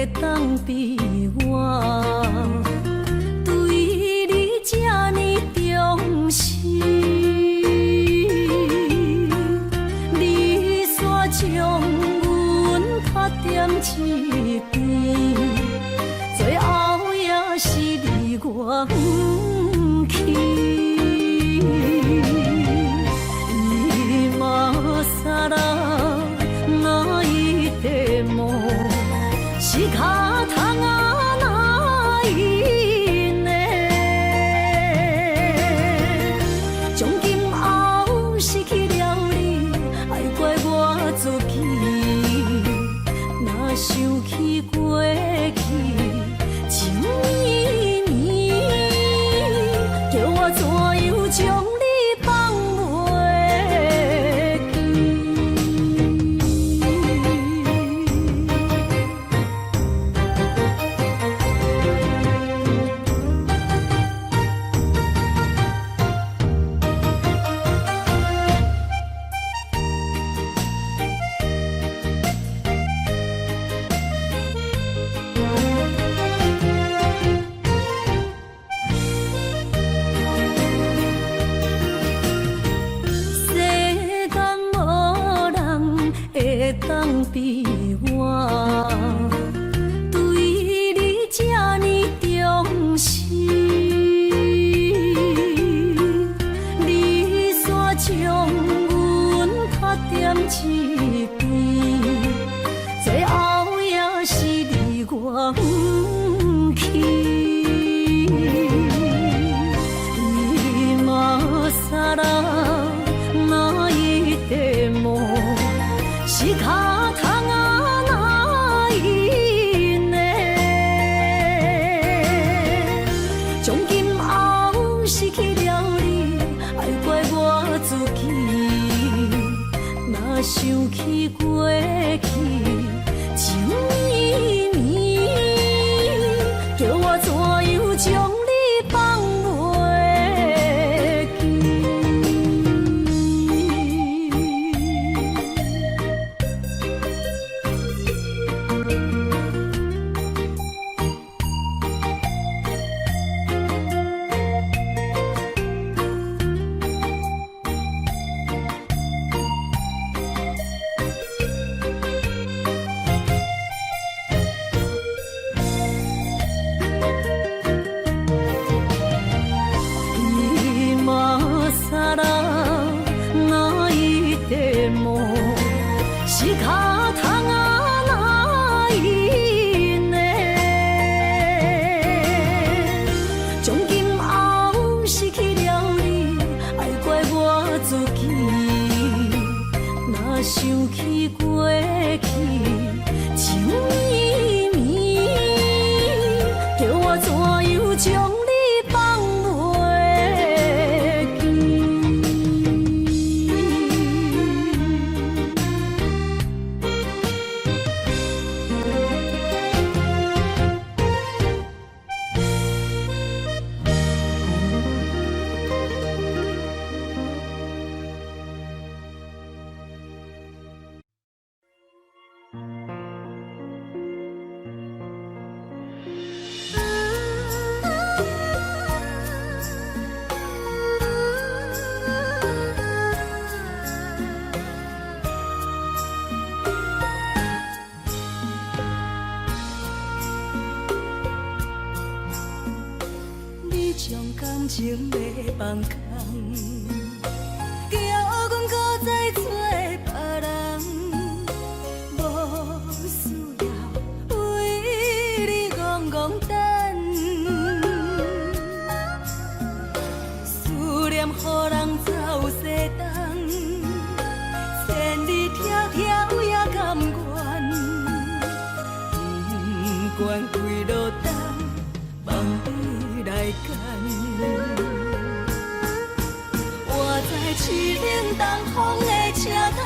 会当比我对你这呢重视，你煞将阮拍点一边，最后也是你我不去。今さら泣いても仕方がないね。从今后失去了你，爱怪我自己。若想起过去情绵绵，叫我怎样将你放袂当比我对你这呢重视，你煞将阮拍点一边，最后也是你我不去。今さら泣いても仕方がないね。从今后失去了你，爱怪我自己。若想起过去情绵绵，叫我怎样将你放袂记。今さら泣いても仕方がないね。从今后失去了你，爱怪我自己。若想起过去情绵绵，叫我怎样将你放袂记。将感情要放空，叫阮搁再找别人，无需要为你戆戆等，思念予人走西东，千里迢迢也甘愿，不管几路东，望你来干。我在凄冷东风的车窗，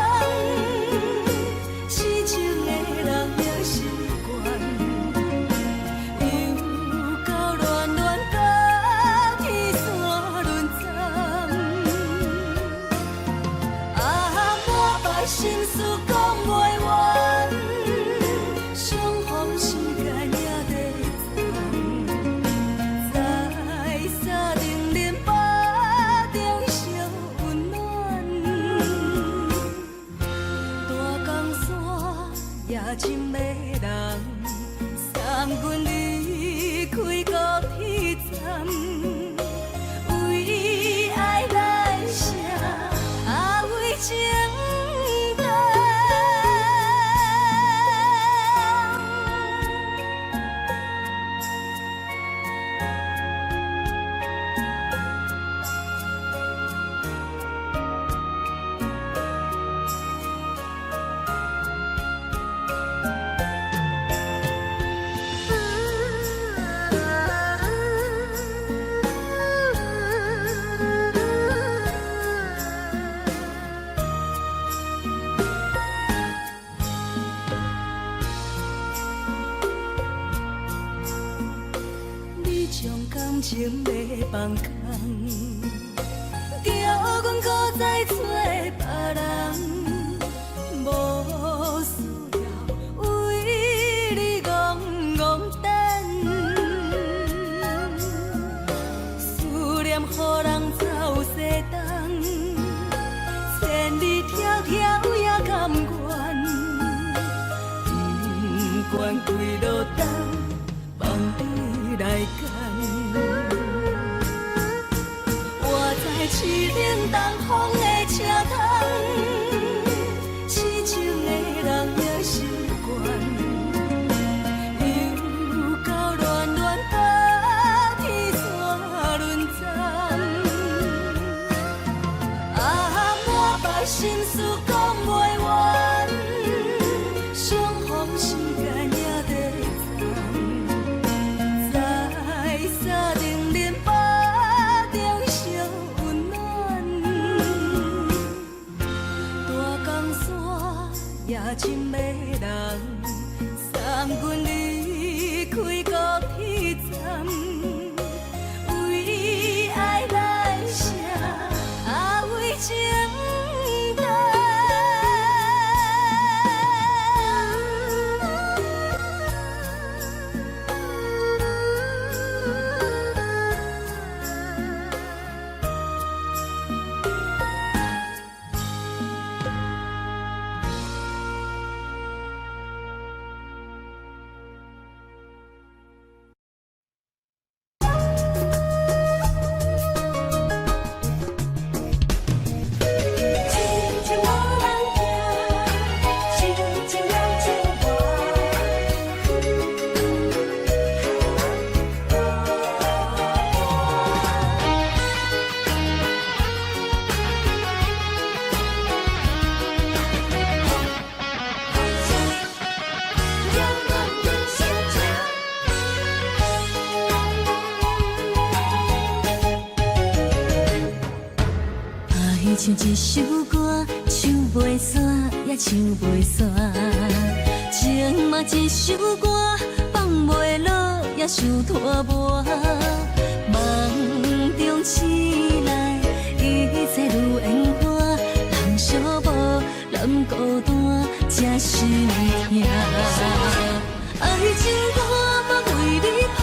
痴情的人也习惯，又到乱乱甲天山沦陷。啊，满腹心事讲袂完，相逢时间。人，送阮离开高铁站，为爱来生，为情重。感情要放空，叫阮搁再找别人，无需要为你戆戆等。思念予人走西东，千里迢迢也甘愿，不管几落冬，放你来干。市冷东风的车窗，痴情的人也习惯，又到乱乱把天线轮转。满腹心事讲袂完，相逢时间也在站，在沙定连巴中相温暖。大江山也真迷人，送阮离开高铁站，为爱来生，为情重。唱一首歌，唱袂煞也唱袂煞；情嘛一首歌，放袂落也想拖磨。梦中醒来，一切如烟花，人寂寞，人孤单，才心痛。爱情歌嘛为你谱，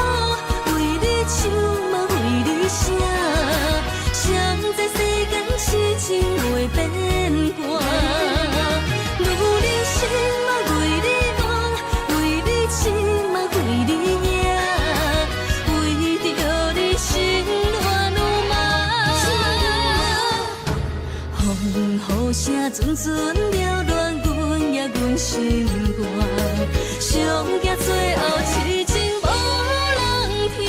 为你唱嘛为你写。谁知世间痴情袂变卦，女人心嘛为你梦，为你痴嘛为你赢，为着你心乱如麻。风雨声阵阵缭乱，阮也阮心肝，上行最后痴情无人听。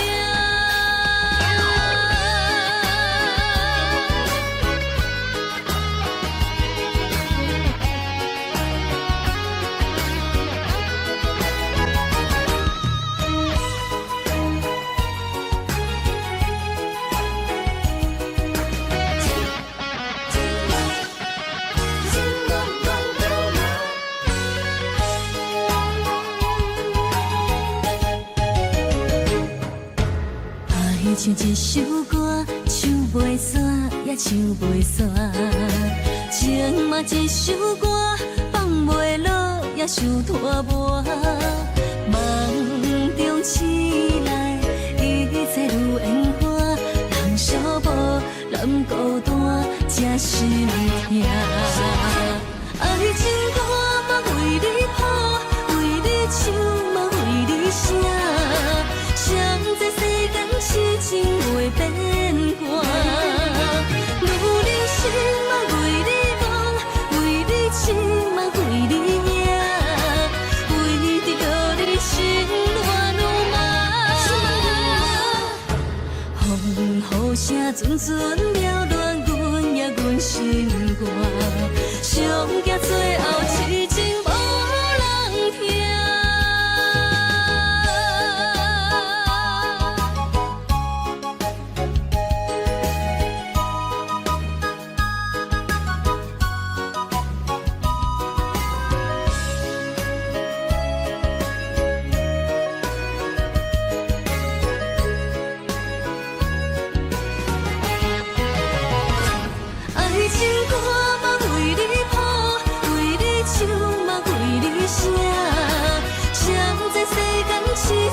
唱一首歌，唱袂煞也唱袂煞；情嘛一首歌，放袂落也想拖磨。梦中醒来，一切如烟花，人寂寞，人孤单，才心痛。爱情歌嘛为你谱，为你唱。阵阵缭乱，阮也阮心肝，上惊最后痴情无人听。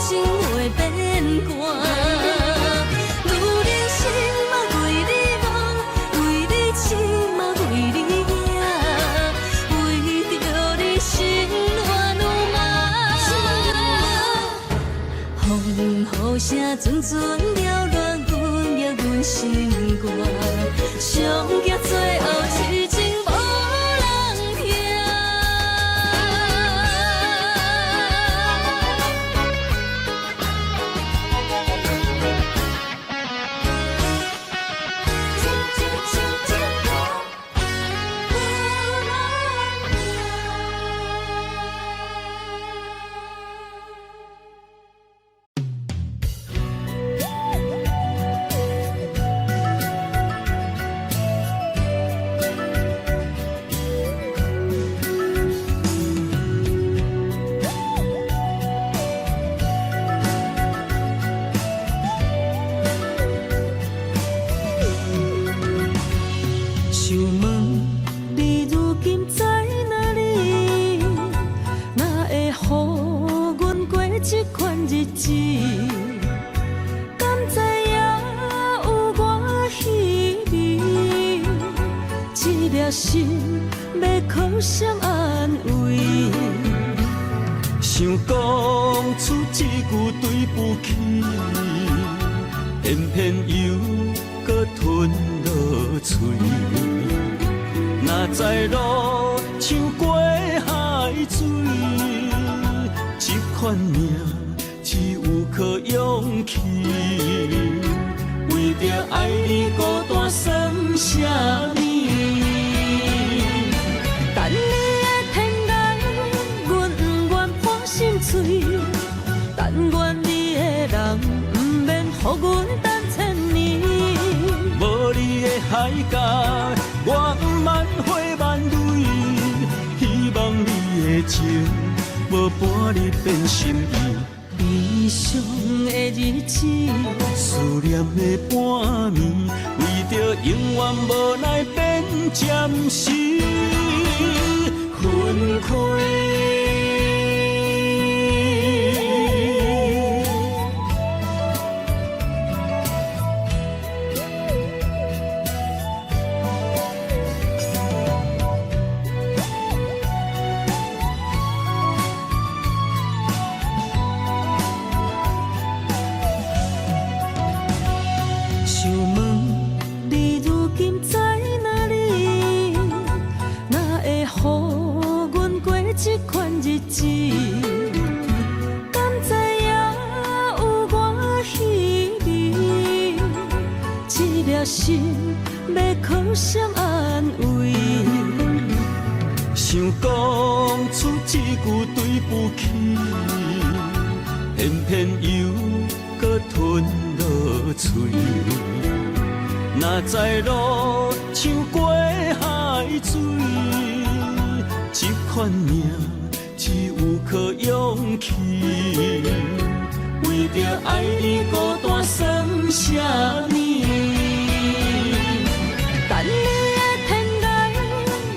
情袂变寒，愈人生嘛为你忙，为你痴嘛为你惊，为着你心乱如麻。风雨声阵阵缭乱，阮也阮心肝，上惊最后痴情无人听。心要靠谁安慰？想讲出一句对不起，偏偏又搁吞落嘴。若知路像过海水，这款命只有靠勇气。为着爱你孤单算什么？等你的天涯，阮不愿破心碎。但愿你的人不免予阮等千年。无你的海角，我万花万蕊。希望你的情，无半日变心意。悲伤的日子，思念的半暝，为着永远无奈变暂时分开。心要靠谁安慰？想讲出一句对不起，偏偏又搁吞落嘴。若知路像过海水，这款命只有靠勇气。为着爱你孤单算什么？等你的天涯，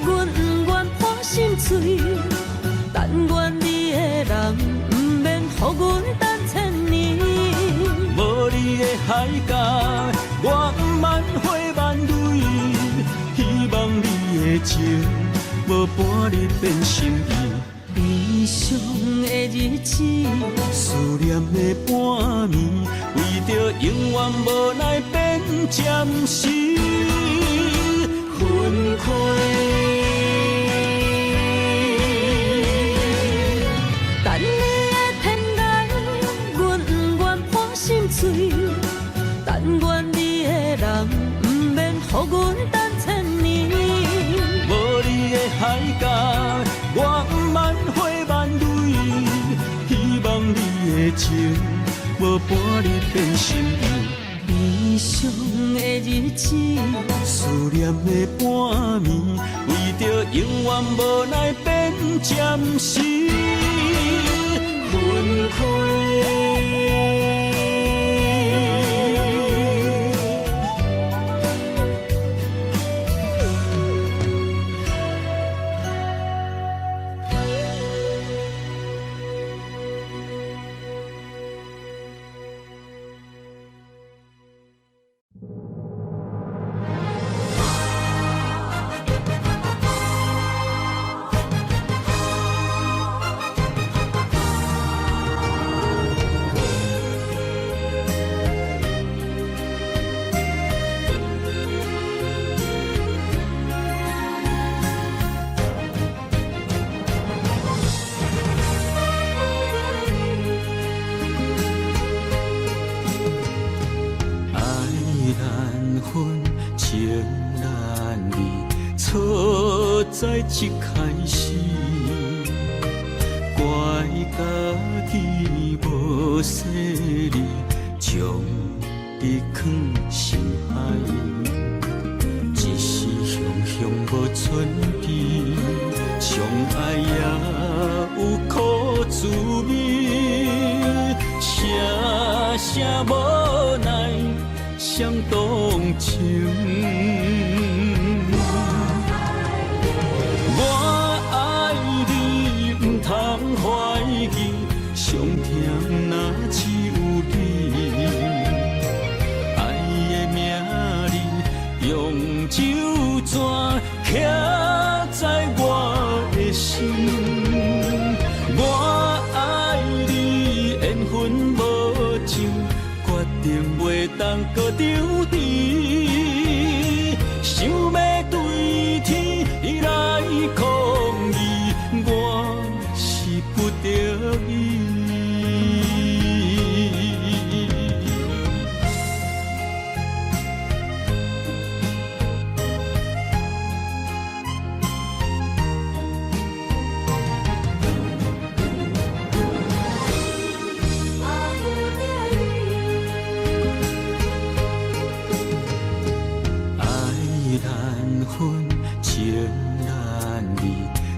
阮不愿破心碎。但愿你的人不免予阮等千年。无你的海角，我万花万蕊。希望你的情，无半日变心意。悲伤的日子，思念的半暝，为着永远无奈变暂时分开。等你的天涯，阮不愿破心碎。但愿你的人情，无半日变心意。悲伤的日子，思念的半暝，为着永远无奈变暂时分开。在一开始，怪家己无细腻，将你藏心海，一时雄雄无存悲，相爱也有苦滋味，声声无奈伤动情。怀疑上甜若只有你，爱的名字用酒泉刻在我的心。我爱你缘分无尽，决定袂当搁丢弃，想要对天来抗议。我不得已，爱难分，情难离，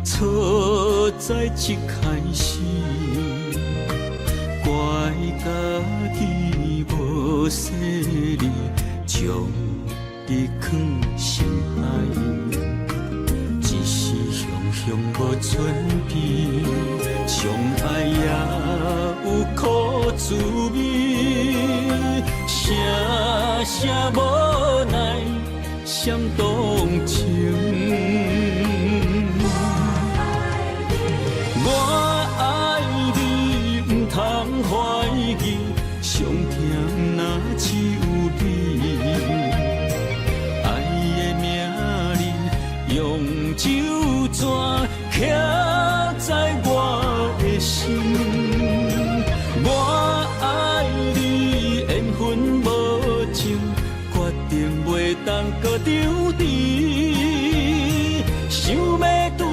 错在一开始。怪家己无细腻，将你藏心海，一时雄雄无存悲，相爱也有苦滋味，声声无奈伤动情。怀疑上甜若只有你，爱的名字用酒泉刻在我的心。我爱你缘分无尽，决定袂当搁丢弃，想要对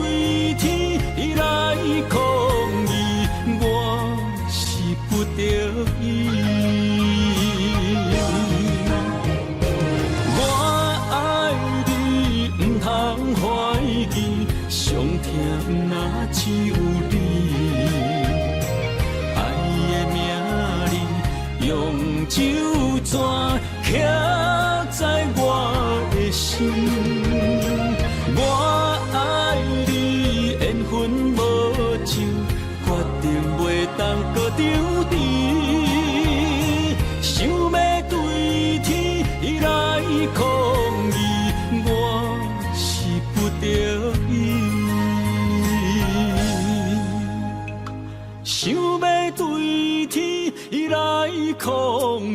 天来抗议。不得已，我爱你不通怀疑，上甜若只有你，爱的名字用酒泉刻在我的心。我爱你缘分无尽，决定袂当搁丢弃，想要对天来抗议，我是不得已。想要对天来抗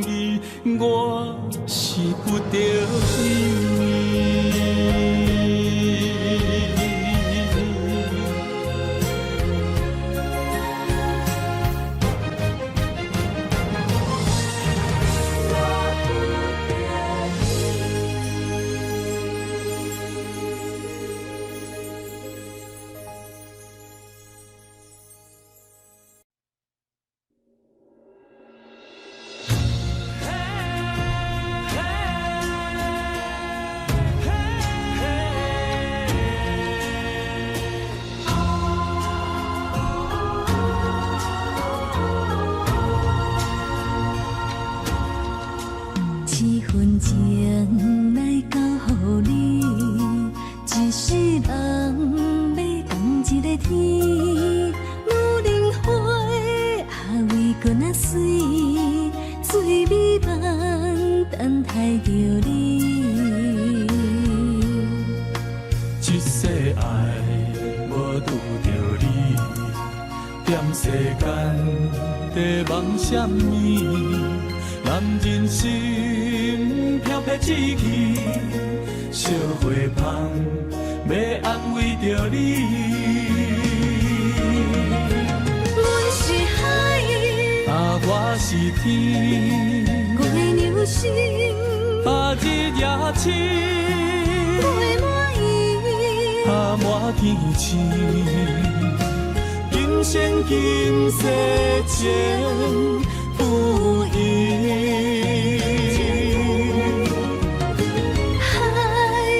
议，我是不得已。在梦什么？男人心飘撇志气，烧花香要安慰着你。阮是海，我是天，月流星，日夜星，月满意，满天星。今生今世情不移。海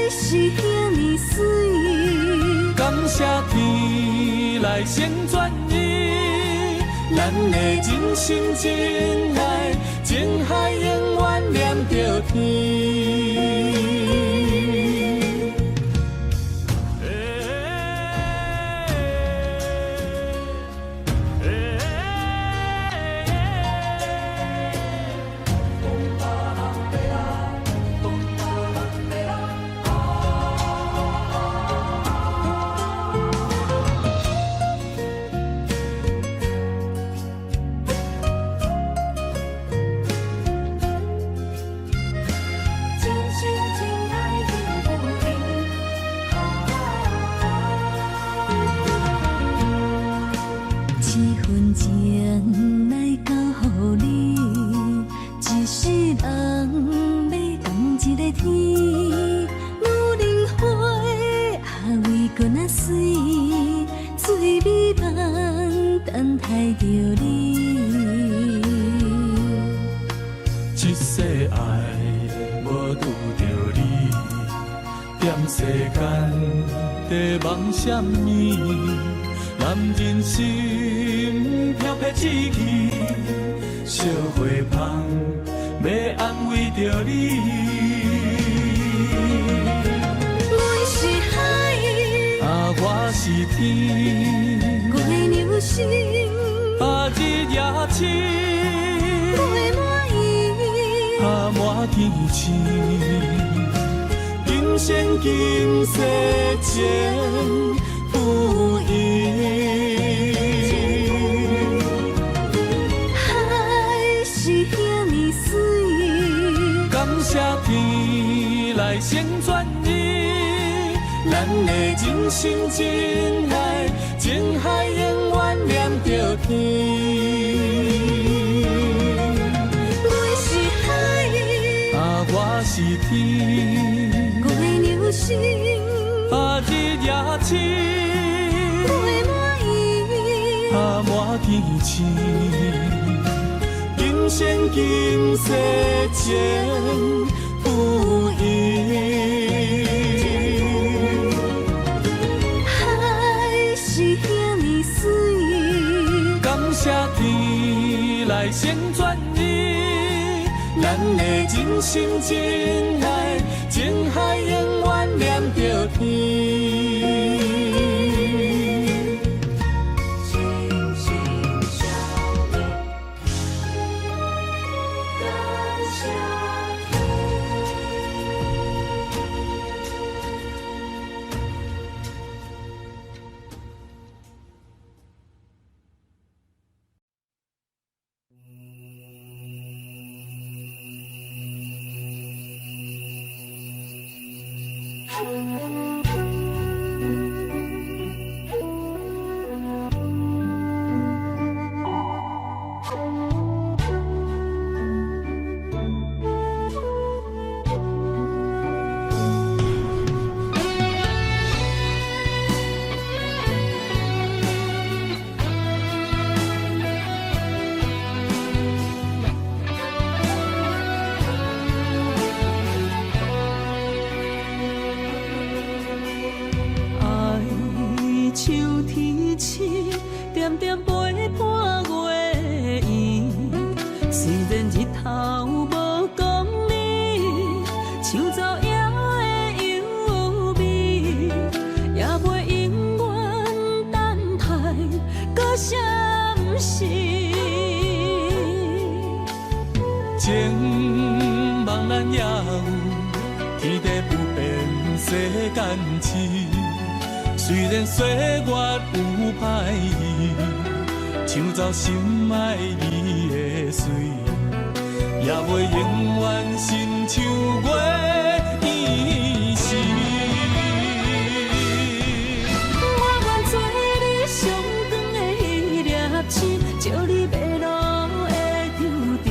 是遐尼水，感谢天来成全伊，咱的真心真爱，情海永远念着天。情来交予你，一世人要共一个天。女人花为搁那水，水美梦等待着你。一世爱无拄着你，踮世间在梦什么？男人心飘撇志气，烧花香要安慰着你。阮是海，我是天，月流星，日夜星，月满意，满天星。今生今世情不移。海是遐尼水，感谢天来成全伊，咱的真心真爱，情海永远念着天。阮是海，我是天，月流星，日夜星，月满意，满天星。今生今世情不移。海是遐尼水，感谢天来成全伊，咱的真心真爱，情海永远念着天。情茫然也有天地不变世间事，虽然岁月有歹意，抢走心爱你。水，也袂永远亲像月依时。我愿做你上长的迄粒星，照你迷路的丢伫。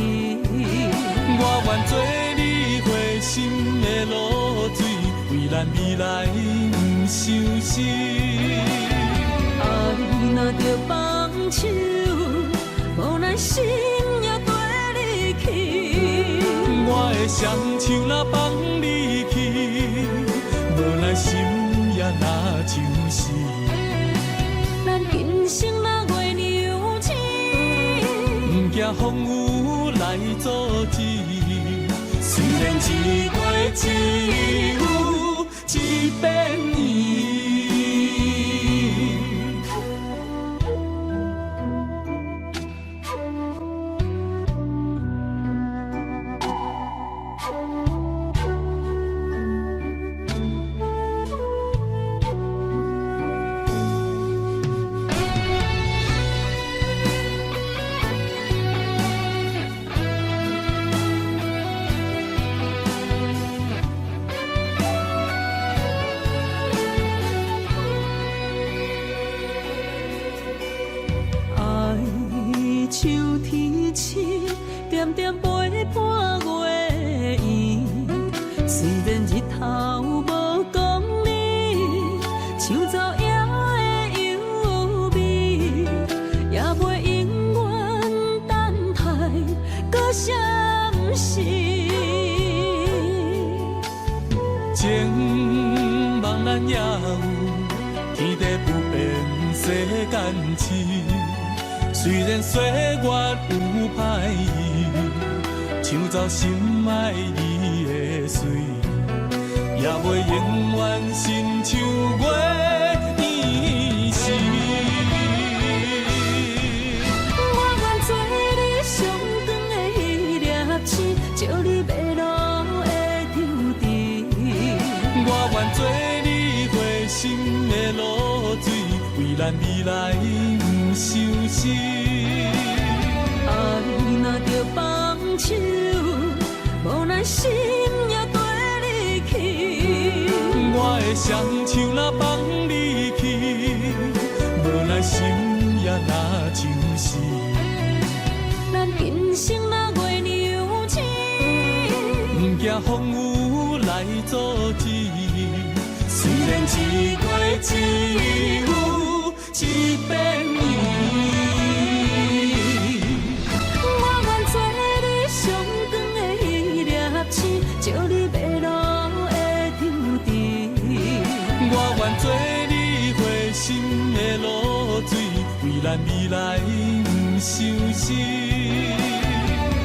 我愿做你花心的露水，为咱未来不相思。爱若着放手，无奈心也跟你去。我的双手若放你去，无奈心也若像是。咱今生若月娘星，不惊风雨来阻止。虽然一月只有一遍圆。像天星，点点陪伴月圆。虽然日头无讲你，像走夜的幽味，也袂永远等待搁相思。情茫然也有，天地不变，世间痴。虽然岁月有歹意，抢走心爱伊的水，也袂永远亲像月依时。我愿做你上长的迄粒星，照你迷路的丢伫。我愿做你花心的露水，为咱未来不相思。爱若着放手，无奈心也跟你去。我的双手若放你去，无奈心也若像是。咱今生若月娘星，不惊风雨来阻止。虽然一月只有一遍圆。照你迷路的丢伫，我愿做你花心的露水，为咱未来不相思。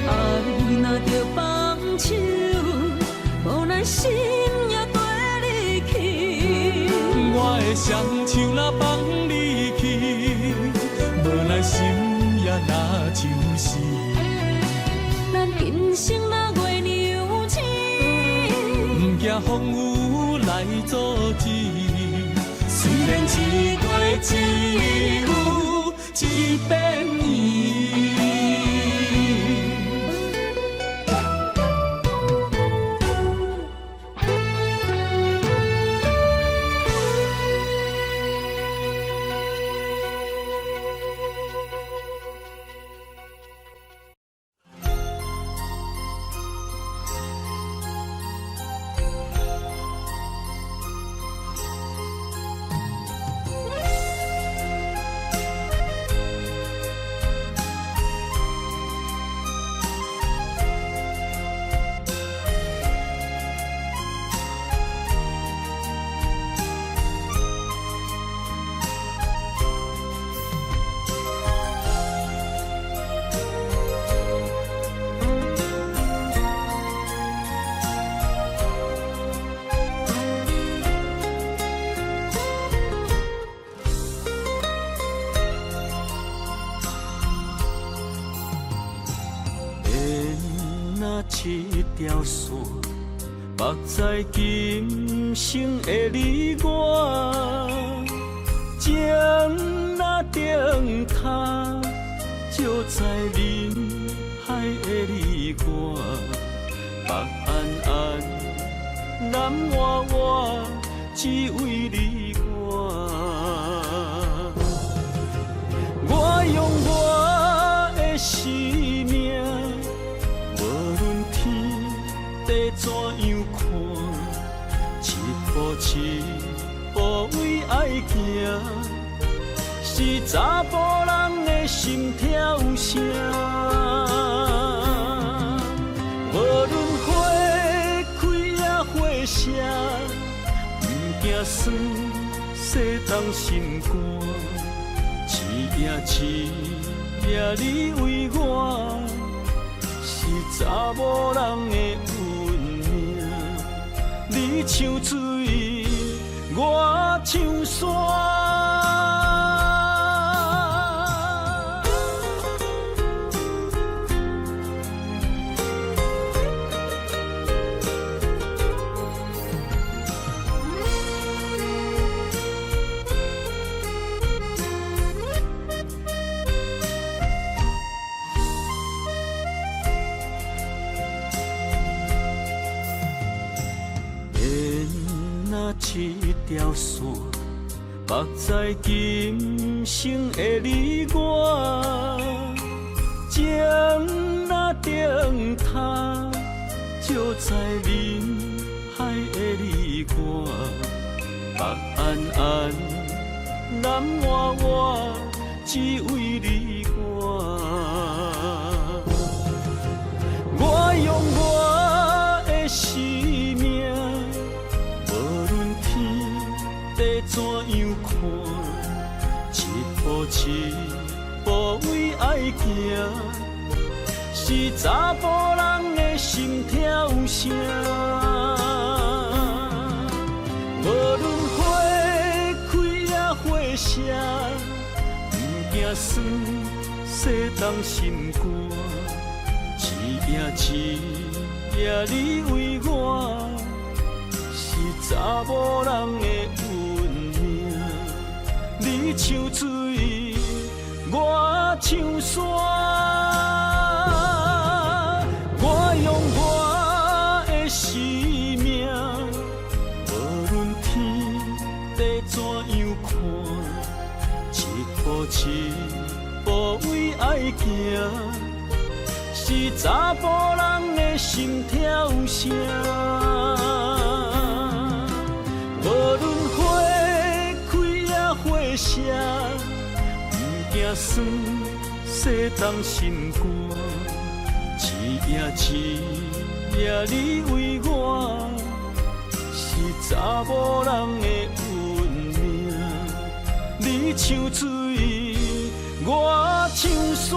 爱若着放手，无奈心也跟你去。我的双手若放你去，无奈心也若像是。咱今生若月娘星，不惊风雨来阻止。虽然一月只有一遍圆。一条线，目在今生的你我，情若灯塔，照在人海你我，北安安，南活活，只为你我。我用我的生命，无论天地怎样看，一步一步为爱行，是查甫人的心跳声。无论花开也花谢，不惊酸洗动心肝。一夜一夜你为我，是查某人的运命。你像水，我像山。一条线，绑在今生的你我，情若灯塔，照在人海的你我，北安安，南活活，只为你我。我用我的生命。怎样看？一步一步为爱行，是查甫人的心跳声。无论花开也花谢，不惊酸洗动心肝。一夜一夜你为我，是查某人的。你像水，我像山。我用我的生命，无论天地怎样看，一步一步为爱行，是查甫人的心跳声。无论花花谢，不惊酸洗动心肝。一夜一夜你为我，是查某人的运命。你像水，我像山。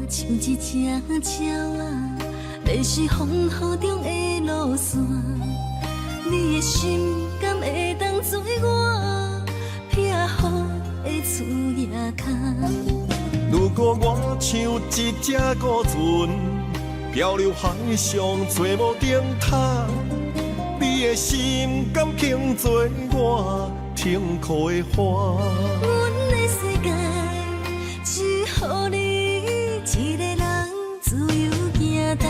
像一只鸟啊，迷失风雨中的路线。你的心敢会当做我撇雨的厝夜空？如果我像一只孤船，漂流海上做无顶塔，你的心敢肯做我停靠的花？阮的世界只予你一个人自由行踏。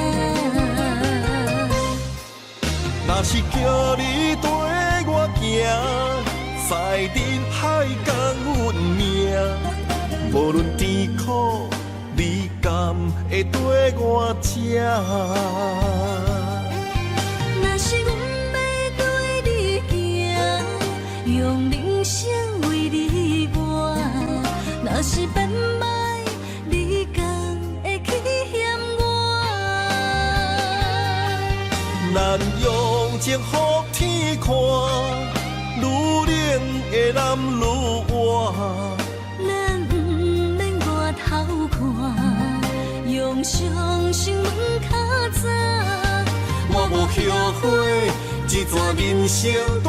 若是叫你跟我行，在人海共运命，无论甜苦，你甘会跟我吃？若是阮要对你行，用人生为你活，若是奔波。咱用情予天看，愈冷的男愈活。咱不免外头看，用双心门较早。我无后悔，一段人生跟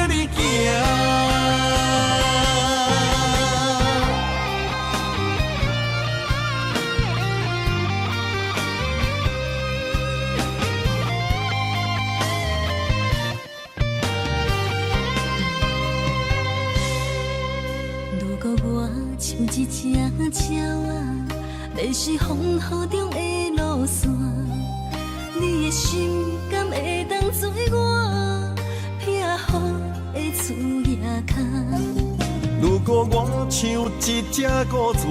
你行。如果我像一只鸟仔，迷失风雨中的路线，你的心敢会当做我避雨的厝夜空？如果我像一只孤船，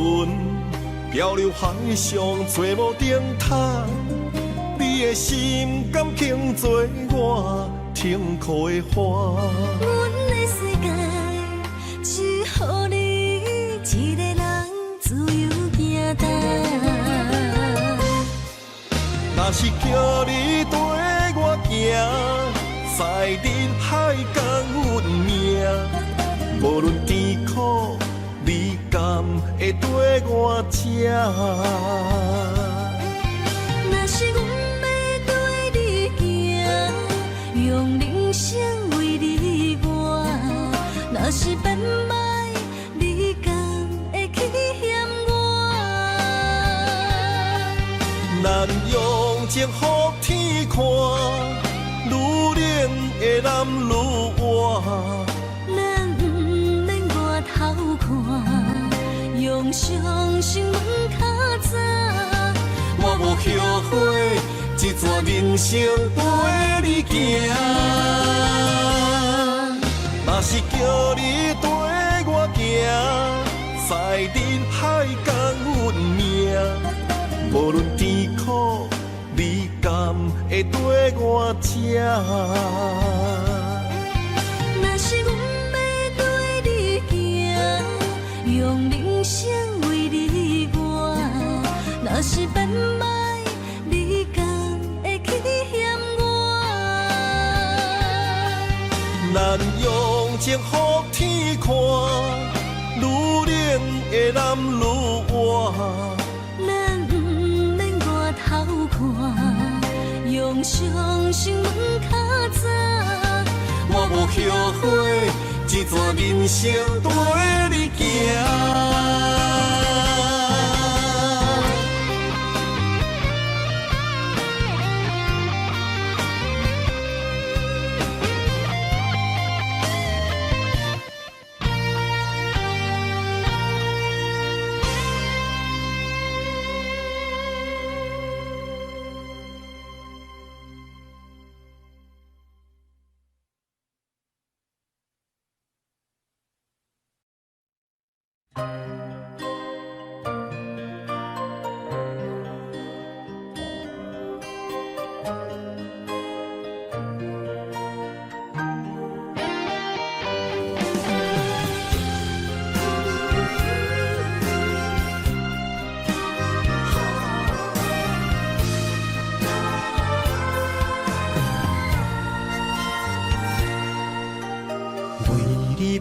漂流海上找无顶塔，你的心敢肯做我停靠的花？阮的世界只予你一个人自由行动。若是叫你跟我行，在人海共运命，无论甜苦，你甘会跟我吃？若是阮要对你行，用人生为你活，若是变歹，你敢会去嫌我？咱用情予天看，愈冷的男愈活。咱不免外头看，用双心门较早。我无后悔，一段人生跟你行。若是叫你跟我行，在人海共运命，无论甜苦，你甘会跟我吃？若是阮要对你行，用人生为你活，若是变歹，你敢会去嫌我？咱用情予天看，愈冷的男愈活。咱不免外头看，用双心门较早。我无后悔，一段人生跟你行。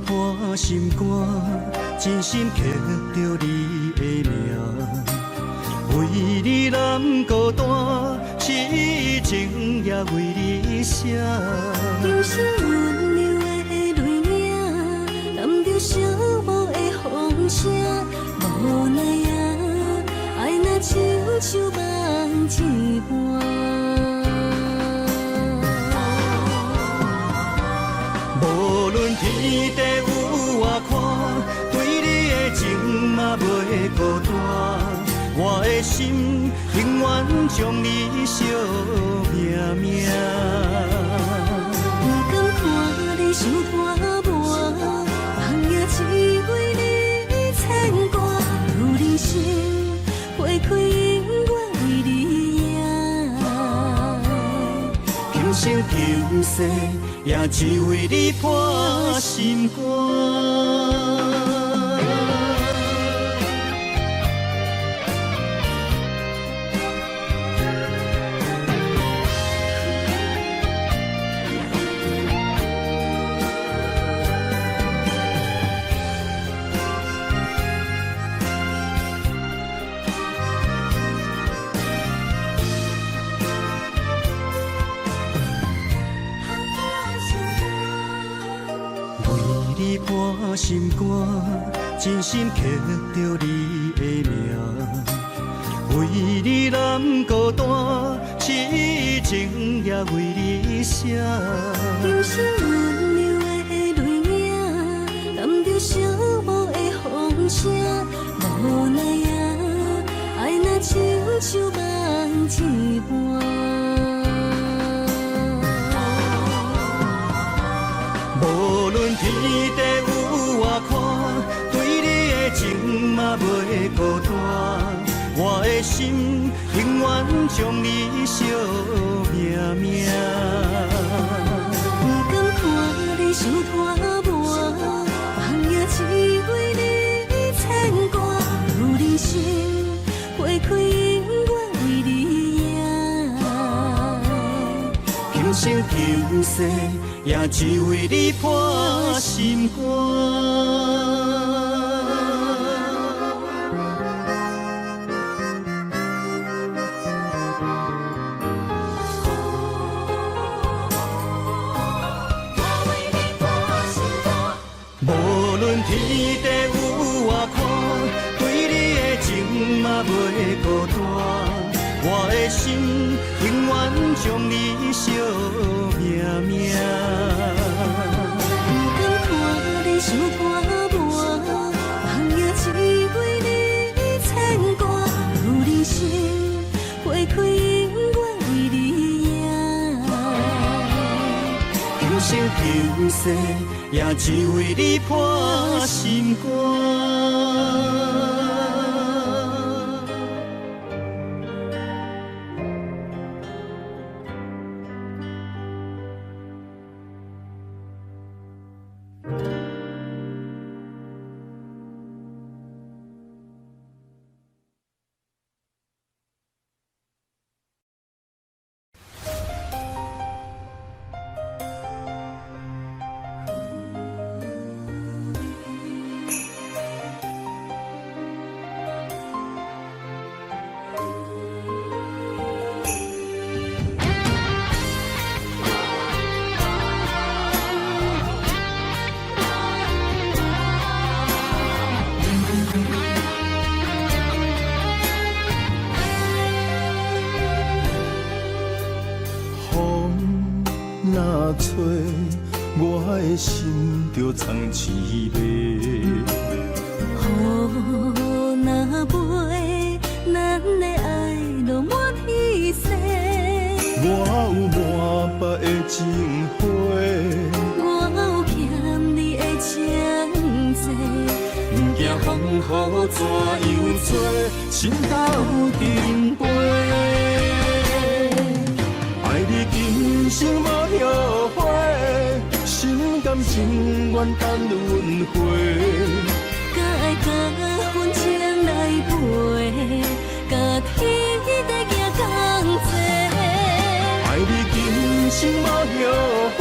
破心肝，真心刻着你的名，为你难孤单，痴情也为你写。人生温柔的泪影，染着寂寞的风声，无奈啊，爱若亲像梦一半。无论天地有外宽，对你的情嘛袂孤单。我的心永远将你惜命命。不敢看你伤拖磨，梦也只为你牵挂。有人生花开永远为你赢，今生今世也只为你破心肝。心肝，真心刻着你的名。为你难孤单，痴情也为你写。忧伤温柔的泪影，染着寂寞的风声。无奈啊，爱若亲像梦一般。无论天地有外宽，对你的情嘛袂孤单。我的心永远将你惜命命。不甘看你受拖磨，梦也只为你牵挂。有人生花开永远为你赢，今生今世也只为你破心肝。无论天地有外宽，对你的情嘛袂孤单。我的心永远将你惜命命。不甘看你受拖磨，梦也只为你牵挂。有人生花开永远为你赢，今生今世也只为你破心肝。若吹，我的心就藏刺迷。雨若飞，咱的爱落满天星。我有满腹的情花，我有欠你的情债。不惊风雨怎样做，心斗阵飞。爱你今生无后悔，心甘情愿等轮回。甲爱甲阮情来陪，甲天地行同齐。爱你今生无后悔，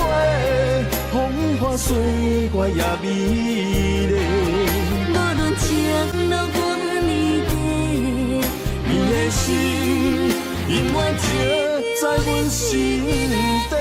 风花雪月也美丽。无论情路偌呢短，你的心永远刻在阮心底。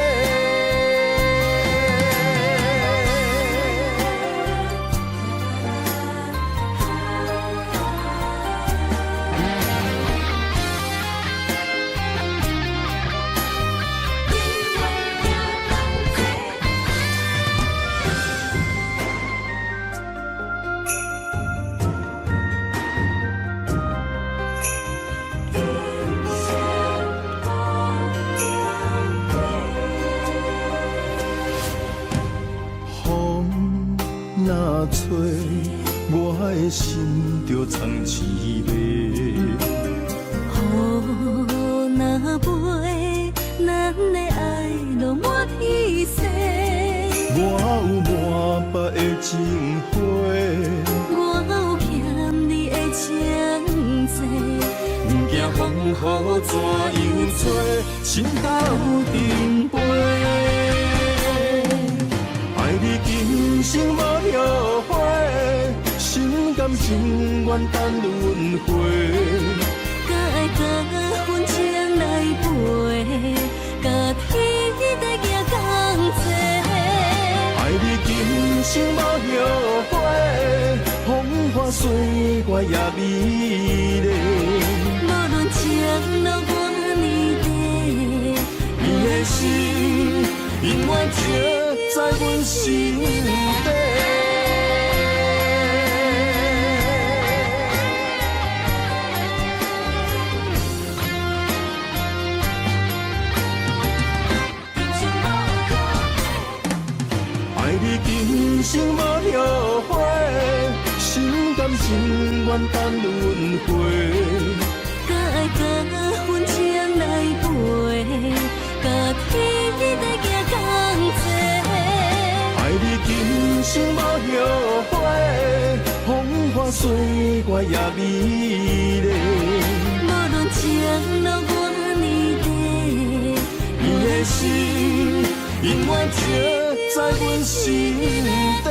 若吹，我的心就藏刺迷。雨若飞，咱的爱落满天星。我有满腹的情花，我有欠你的情债。不惊风雨怎样做，心斗阵飞。爱你今生无后悔，心甘情愿等轮回。甲爱甲阮情来陪，甲天地行同齐。爱你今生无后悔，风花雪月也美丽。无论情路多年底，你的心永远刻在阮心底。爱你今生无后悔，心甘情愿等轮回。搁爱甲份情来陪，甲天地行同齐。爱你今生无后悔，风花雪月也美丽。无论情路多年底，你的心永远刻在阮心底。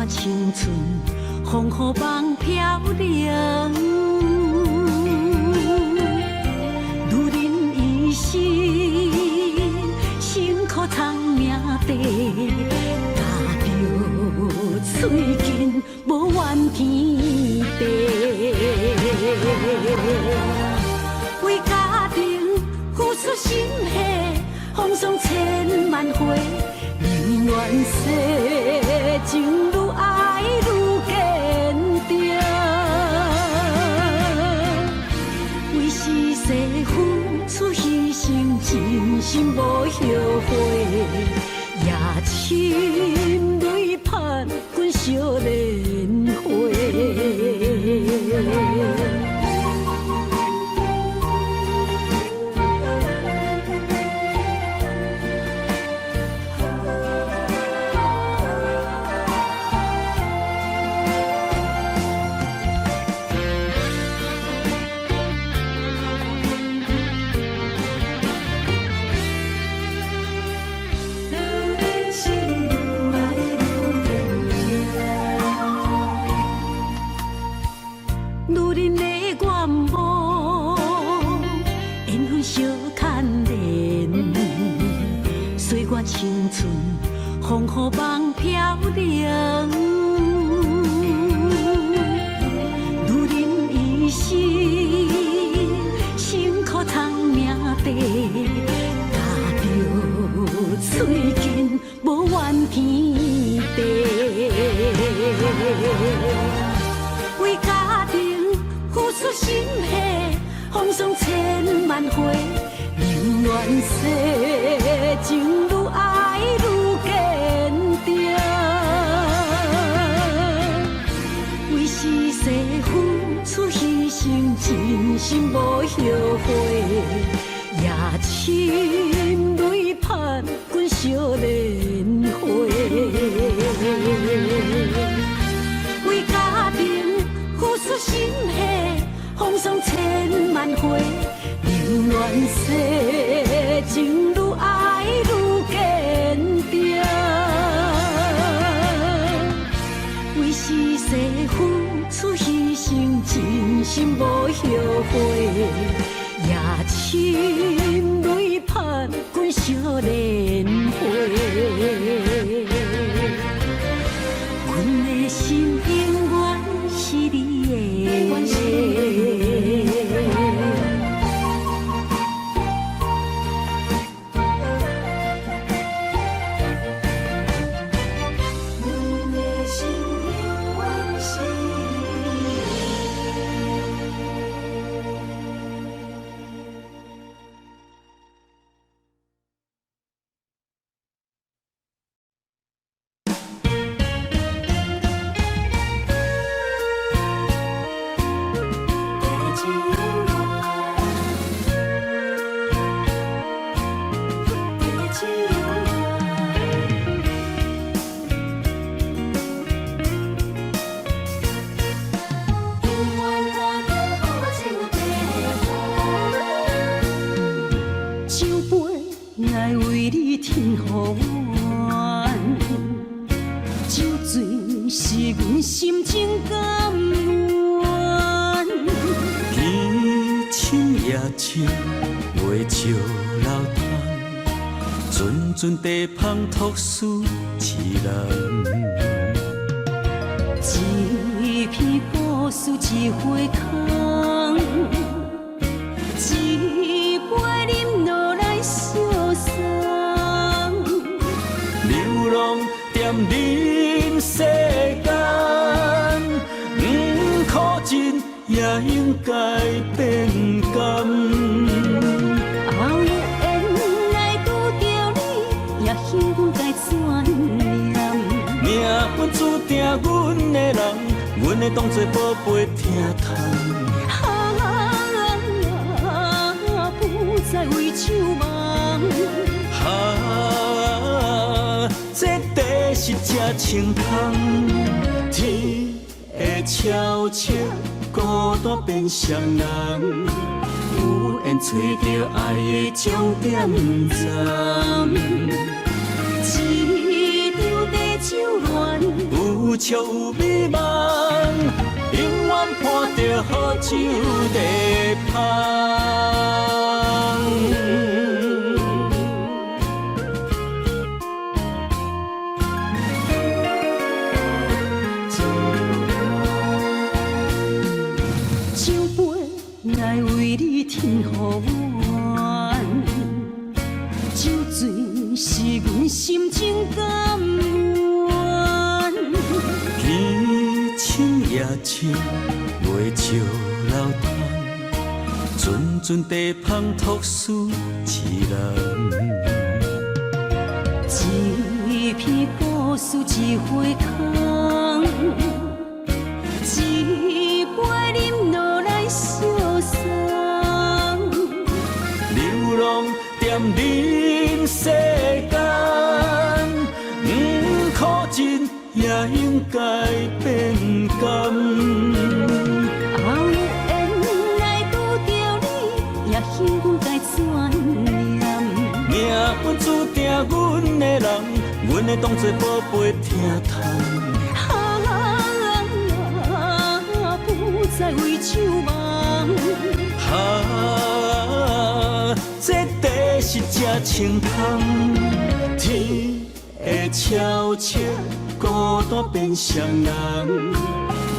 青春风雨梦飘零，女人一生辛苦藏命地，踏着嘴筋无怨天地，为家庭付出心血，风霜千万回。宁愿世情愈爱愈坚定，为是世付出牺牲，真心无后悔，也深泪盼阮少年花。青春风雨梦飘零，女人一生辛苦藏命地，踏着嘴筋无怨天地，为家庭付出心血，风霜千万回。宁愿世情愈爱愈坚定，为是世付出牺牲，真心无后悔，也深泪盼阮少年花。为家庭付出心血，风霜千万回。宁愿世情愈爱愈坚定，为是世付出牺牲，真心无后悔，也深泪盼阮少年花。阮的心永深，袂笑流淌，阵阵地芳吐丝一人。一片故事一回空，一杯饮落来相送。流浪踮人世间，苦尽也应该变甘。后缘来拄着你，也幸运该怎念？命运注定阮的人，阮会当作宝贝疼痛。不再为手忙。这地是真清芳，天会悄悄孤单变双人，有缘找到爱的终点站。一场地酒恋，有笑有美梦，永远伴着好酒地芳。酒杯来为你添予阮，酒醉是阮心情甘愿。天清夜清，袂笑流淌，阵阵地芳吐丝一人。一片故事一回空，一杯饮落来相送。流浪踮人世间，苦尽也应该变甘。后缘来拄着你，也幸运该怎念？命运注定阮的人，阮会当作宝贝疼痛。不再为手忙。这地是真清芳，天会悄悄孤单变双人，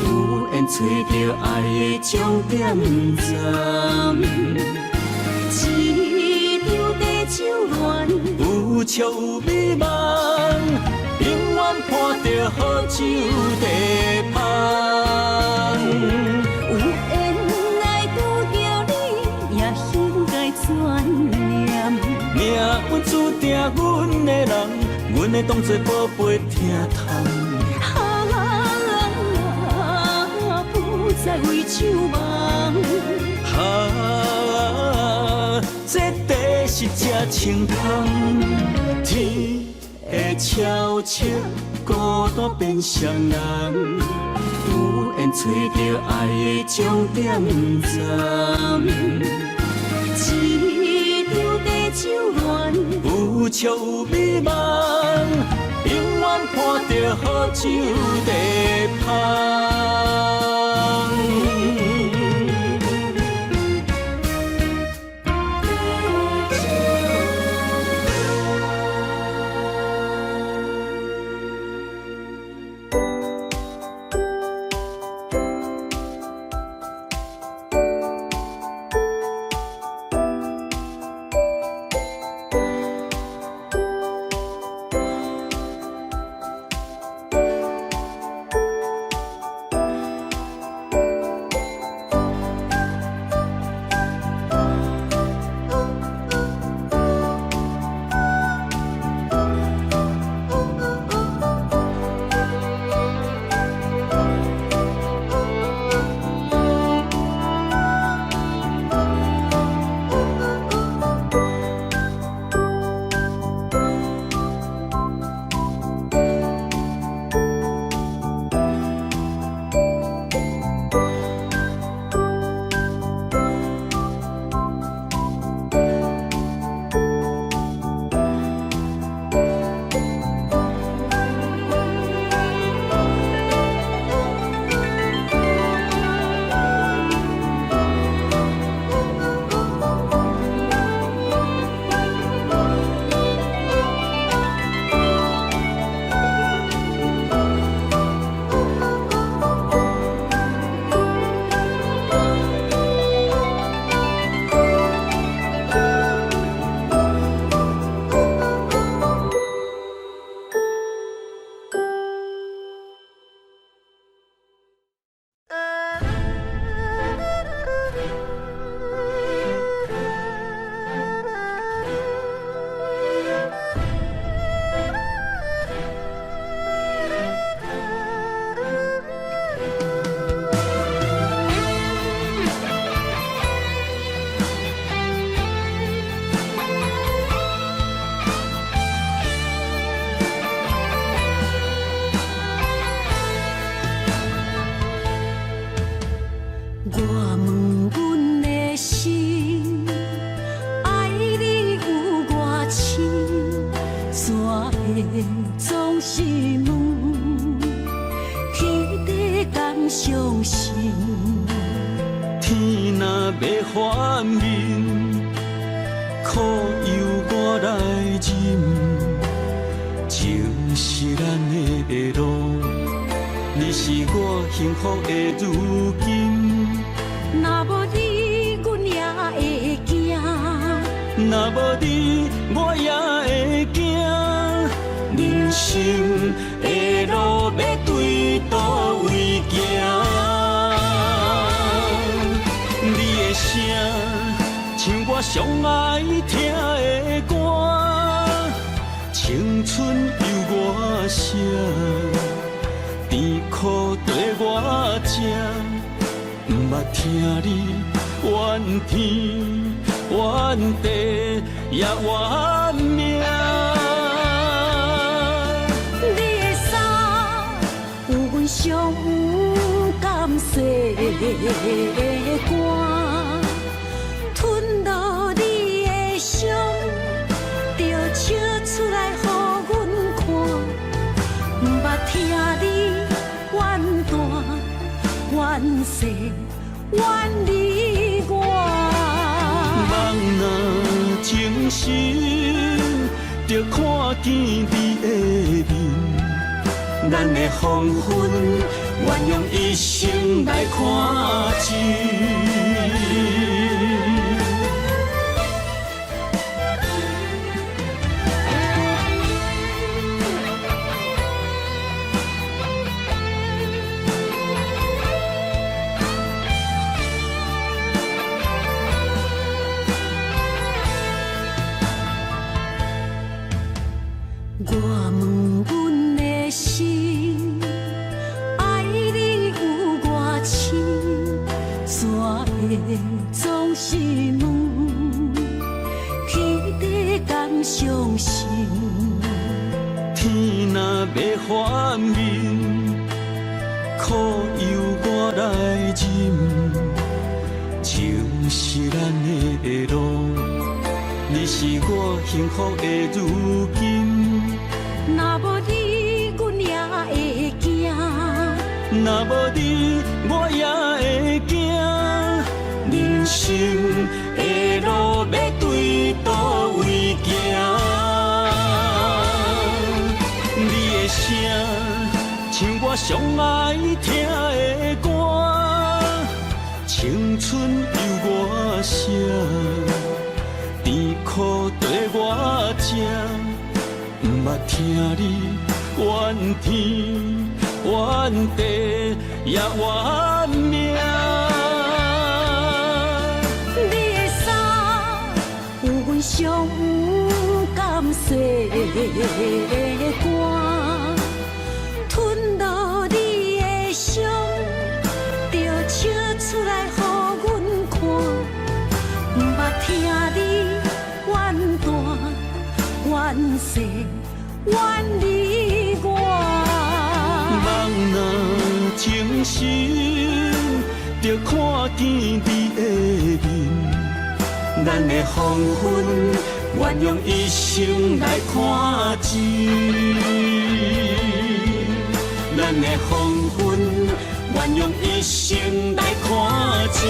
有缘找到爱的终点站。一场地酒恋，有笑有美梦，永远伴着好酒地芳。有缘来拄着你，也应该怎念？命运注定阮的人，阮会当作宝贝疼痛。不再为手忙。这地是真清芳，天会悄悄孤单变双人，有缘找到爱的终点站。一场地酒恋，有笑有美梦，永远伴着好酒地芳。要反面，苦由我来忍，情是咱的路，你是我幸福的如今。若无你，阮也会惊；若无你，我也会惊。人生的路要对倒位行？你的声，像我上爱听的歌，青春由我写，甜苦对我吃。毋捌听你怨天怨地也怨命。你的衫有阮上有甘雪的汗，吞落你的伤，就笑出来予阮看。毋捌听你怨大怨世怨你我。梦若情深，就看见你的面，咱的黄昏，愿用一生来看尽。我问阮的心，爱你有偌深，怎会总是问，彼地敢相信？天若要反面，苦由我来忍，情是咱的路，你是我幸福的如今。若无你，阮也会惊；若无你，我也会惊。人生的路要对倒位行？你的声，像我上爱听的歌，青春由我写，甜苦对我吃。毋捌听你怨天怨地也怨命。你的衫有阮上有甘雪的汗，吞落你的伤，就笑出来予阮看。毋捌听你怨大怨世怨你我。梦若情深，就看见你的面，咱的黄昏，愿用一生来看尽。咱的黄昏，愿用一生来看尽。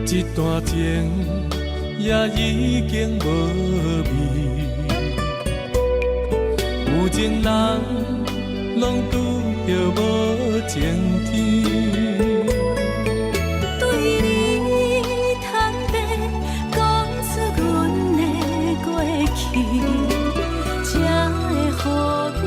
一段情也已经无味，有情人拢拄着无情天。对你坦白讲出阮的过去，才会予你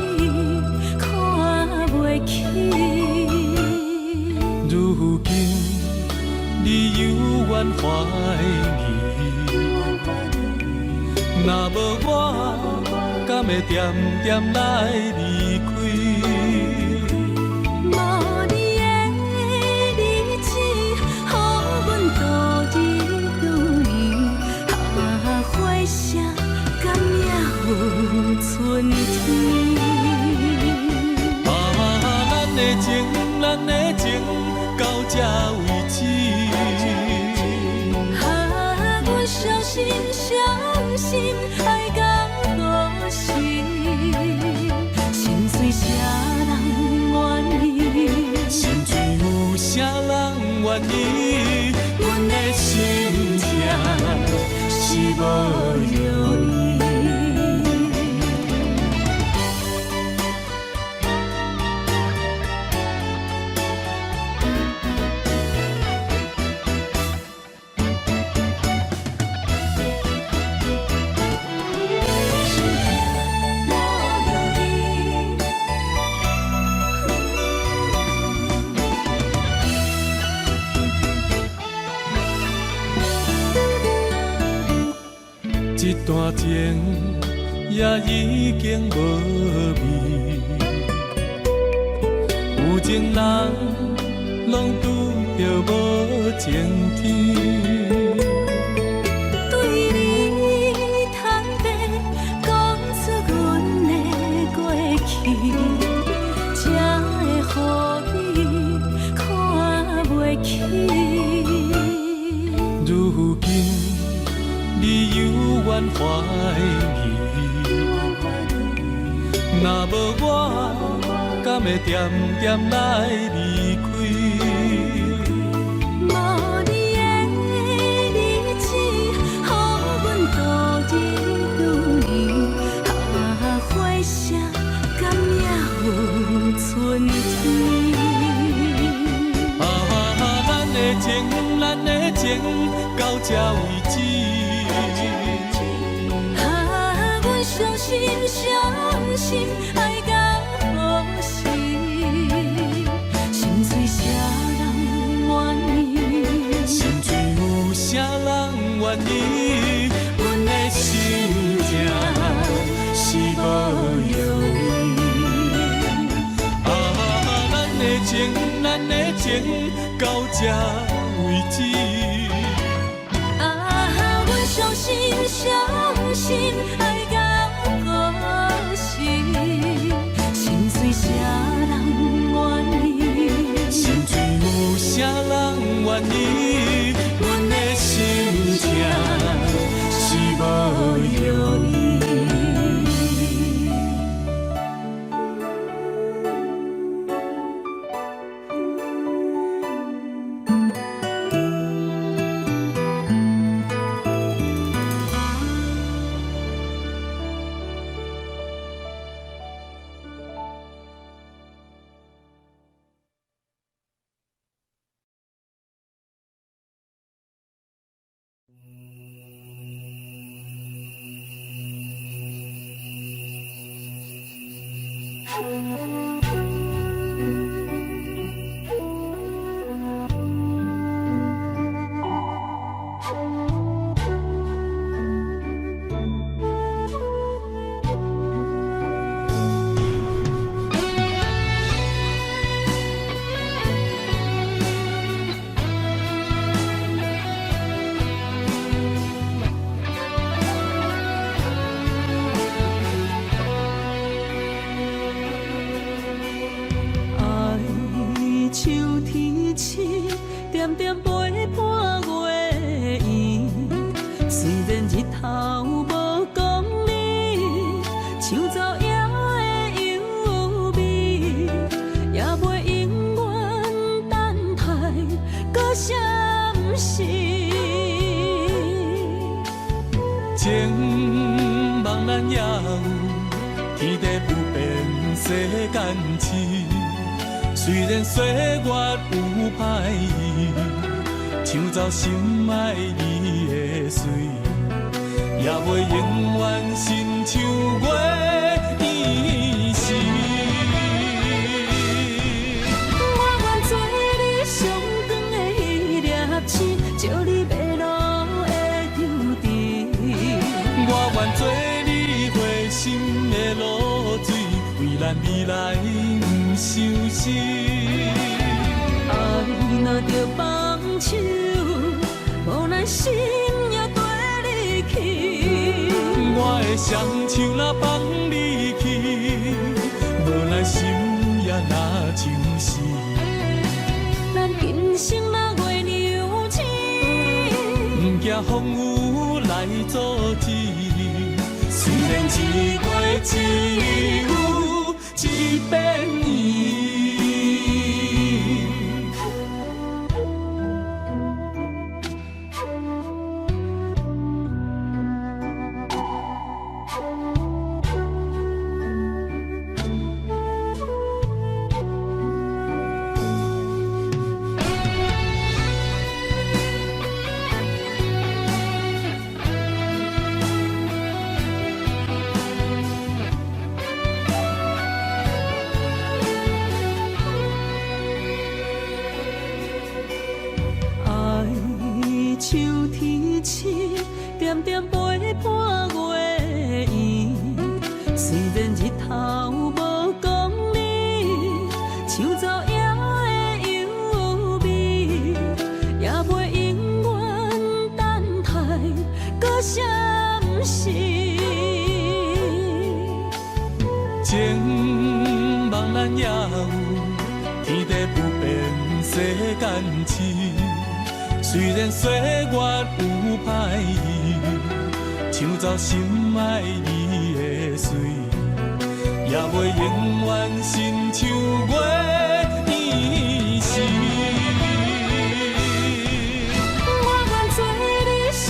会点点来离开？无你的日子，予阮度日如年，花谢敢也有春天？咱的情，咱的情，到这为止。阮相信，相信爱到何时？心碎啥人愿意？心水有啥人愿意？阮的心痛是无容易。一段情也已经无味，有情人拢拄着无情天。对你坦白，讲出阮的过去，才会予你看袂起。如今你犹原怀疑，若无我，敢会点点来离开？无你的日子，予阮度日如年，花谢敢也有春天？咱的情，咱的情，到这为止。阮相信，相信爱到何时？心碎啥人愿意？心水有啥人愿意？阮的心痛是无容易。咱的情，咱的情，到这为止。阮相信，相信爱到何时？心碎啥人愿意？心水有啥人愿意？阮的心痛是无容易。情茫然也有天地不变世间事，虽然岁月有歹意，抢走心爱你的水，也袂永远亲像月依时。我愿做你上长的迄粒星，照你迷路的游池。我愿做你回心的咱未来不相信。爱若着放手，无咱心也跟你去。我的双手若放你去，无咱心也若像是。咱今生若月娘星，不惊风雨来阻止。虽然一月一有一变伊。像天星，点点陪伴月圆。虽然日头无讲理，像走夜的幽味，也袂永远等待，搁闪逝。情茫然也有，天地不变，世间痴。虽然岁月有歹意，抢走心爱你的水，也袂永远亲像月圆时。我愿做你上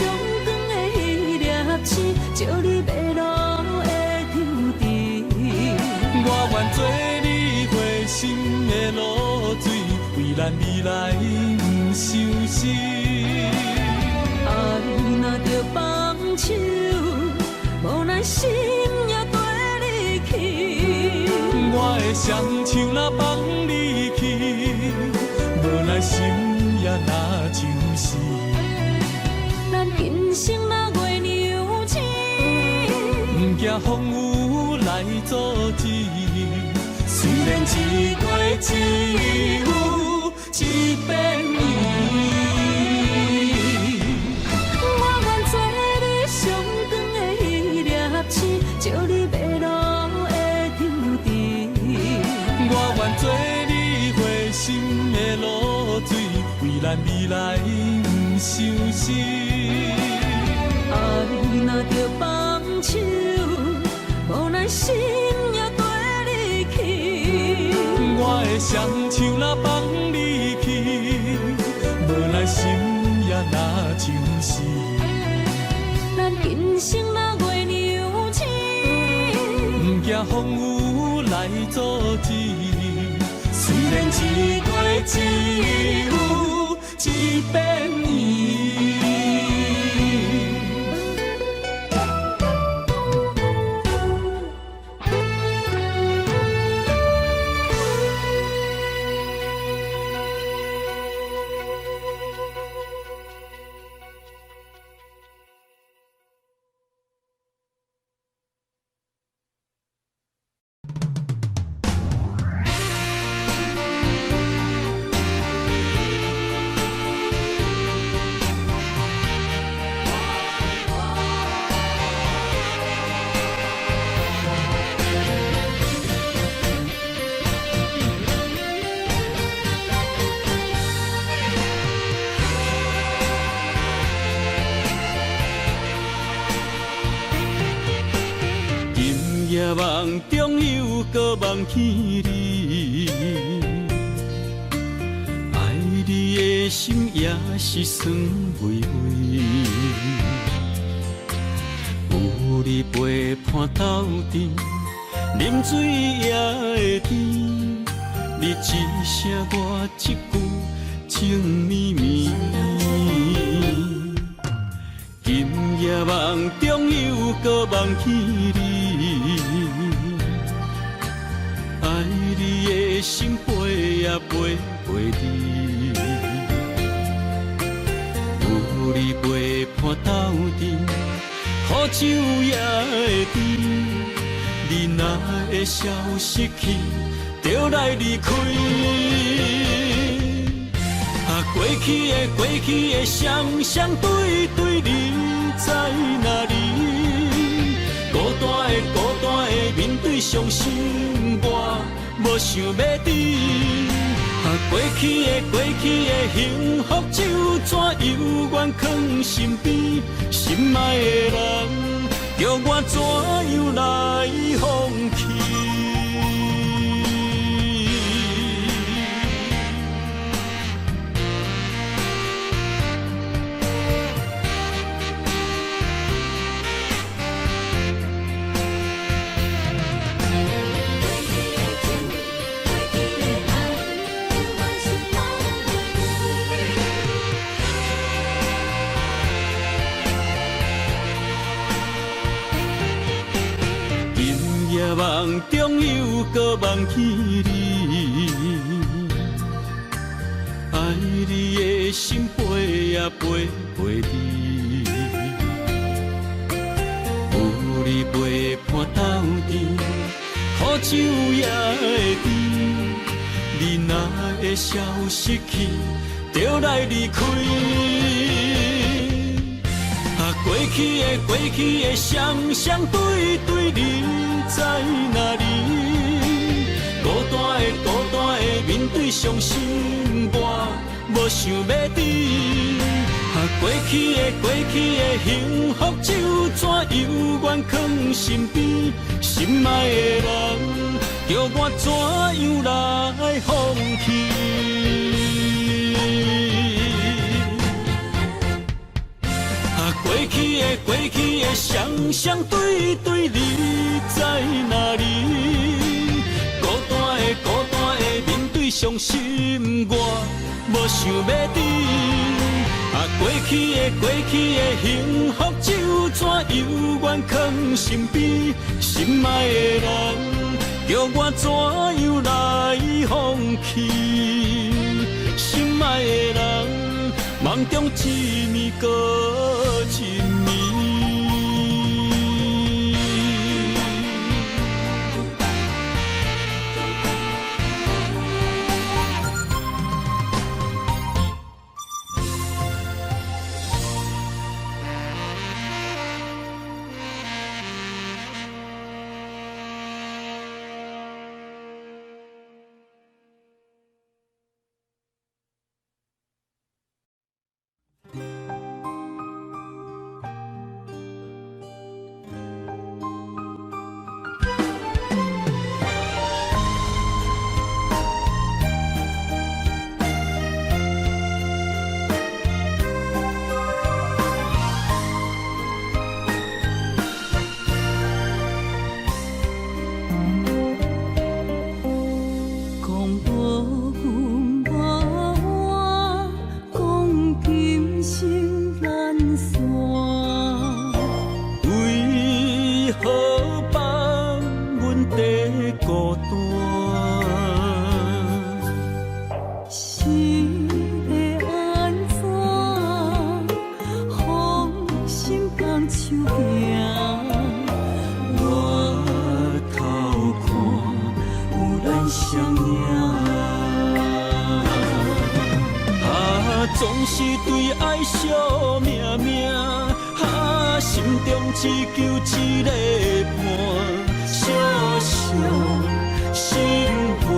长的迄粒星，照你迷路的抽屉。我愿做你回心的露水，为咱未来不相信。爱若着放手，无咱心也跟你去。我的双手若放你去，无咱心也若像是。咱今生若月娘星，不惊风雨来阻止。虽然一月一有一变伊。照你迷路的抽屉，我愿做你回心的露水，为咱未来不相信。爱若着放手，无咱心也跟你去。我的双手若放你去，无咱心也若像是。咱今生若月娘星，不惊风雨来阻止。虽然一月一有一变伊。夜梦中又搁梦起你，爱你的心也是酸微微。有你陪伴斗阵，啉水也会甜。你一声我一句，情绵绵。今夜梦中又搁梦起你，爱你的心飞呀飞袂离。有你陪伴斗阵，苦酒也会甜。你若会消失去，就来离开。过去的双对对，你在哪里？孤单的面对伤心，我无想要你。过去的幸福就怎犹原藏身边，心爱的人，叫我怎样来放弃？梦中又搁梦起你，爱你的心飞啊飞你，有你陪伴斗阵，苦酒也会甜。你若会消失去，就来离开。过去的双对对，你在哪里？孤单的面对伤心，我无想要你。过去的幸福就怎犹原藏身边，心爱的人，叫我怎样来放弃？过去的双对对，你在哪里？孤单的面对伤心，我无想要你。过去的幸福就怎犹原藏身边，心爱的人，叫我怎样来放弃？心爱的人，梦中一暝搁一暝。总是对爱惜命命，心中只求一个伴，小小心愿，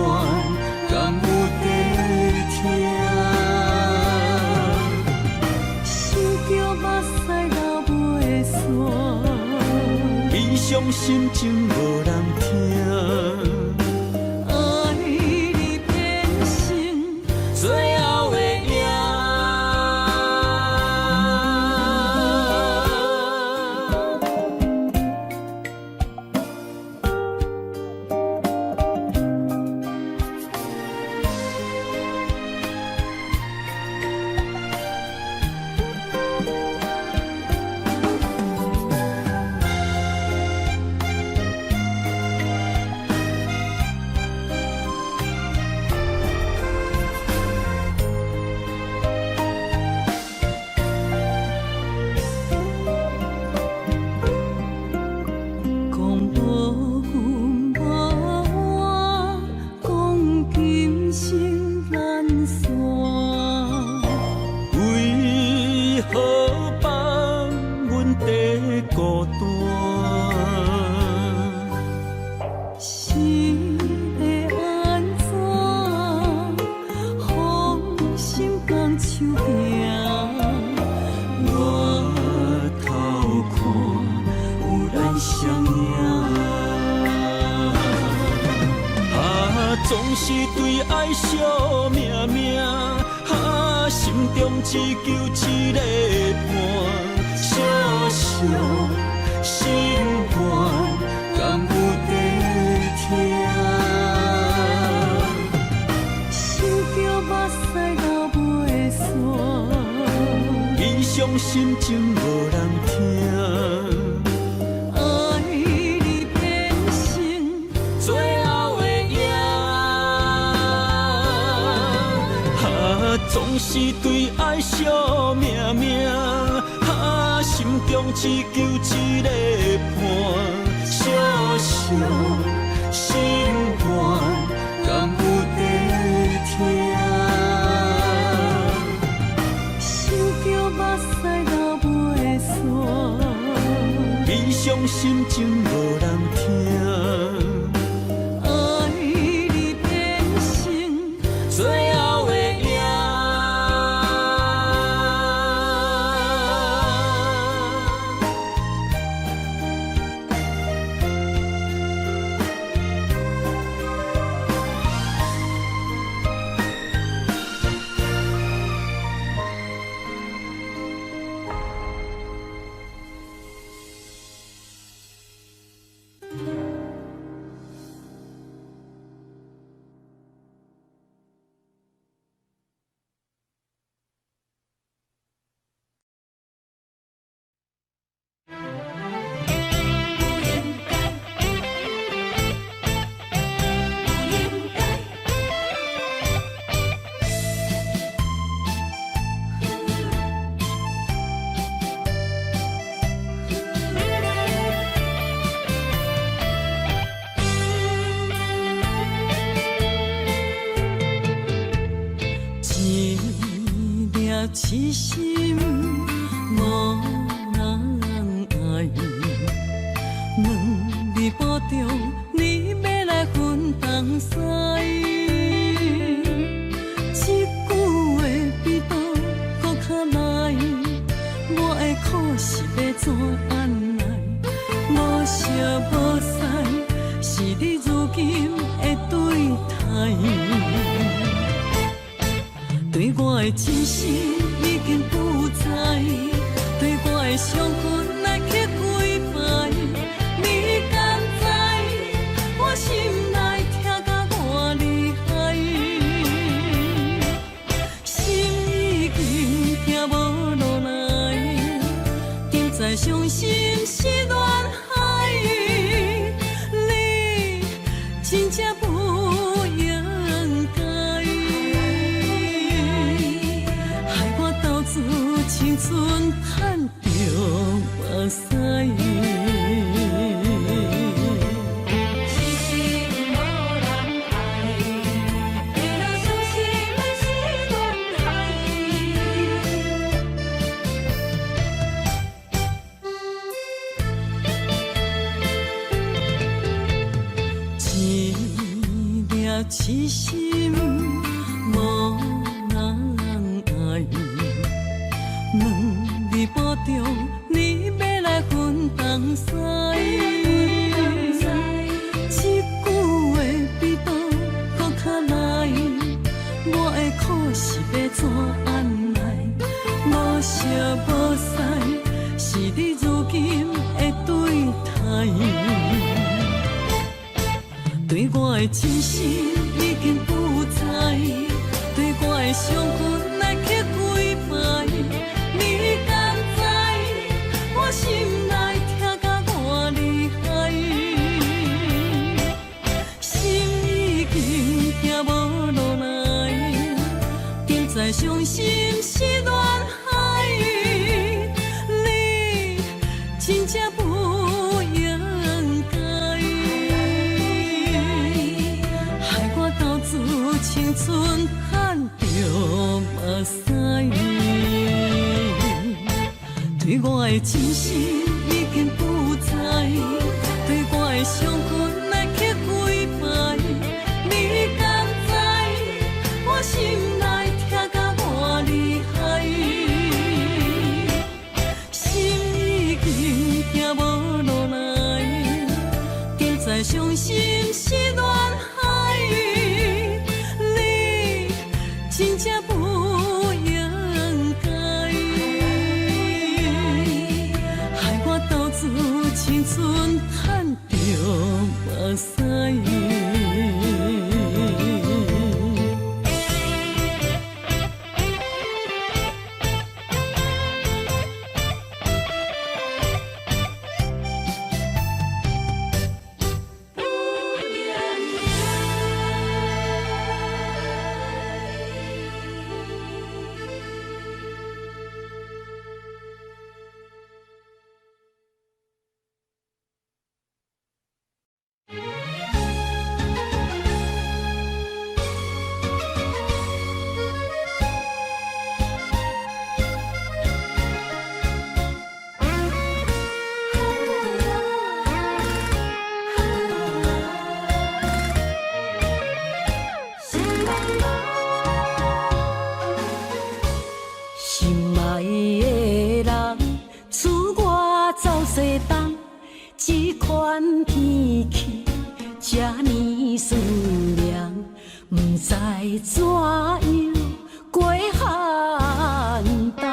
敢有地听？想着目屎流袂散，悲伤心情无人听。总是对爱惜命命，心中只求一个伴，小小心愿，敢有在听？想着目屎流袂散，悲伤心情无人听。总是对爱惜命命，心中只求一个伴，小小心愿，敢有在听？想着目屎流袂散，悲伤心情无人听。爱你变成最后的影。痴心无人爱，两字保重，你要来分东西。一句话比刀搁较来，我的苦是要怎安来？无惜无使，是你如今的对待。对我的真心已经不知，对我的伤痕来去几摆，你敢知我心内痛甲偌厉害？心已经行无落来，定在伤心是恋海，你真正不应该。青春叹着目屎，痴心无人爱，为了伤心的是恋海。一粒痴心无人爱。两字保重，你要来分东西。一句话比刀搁较来，我的苦是要怎安来？无惜无使，是你如今的对待。对我的真心已经不知，对我的伤痕来去几摆。你敢知我心内痛甲偌厉害？心已经行无落来，定在伤心是恋海，你真正不应该，害我斗自青春叹着目屎。对我的真心已经不知，对我的伤痕来去几摆，你敢知我心内痛甲偌厉害？心已经行无落来，定在伤心是恋海。知怎样过寒冬，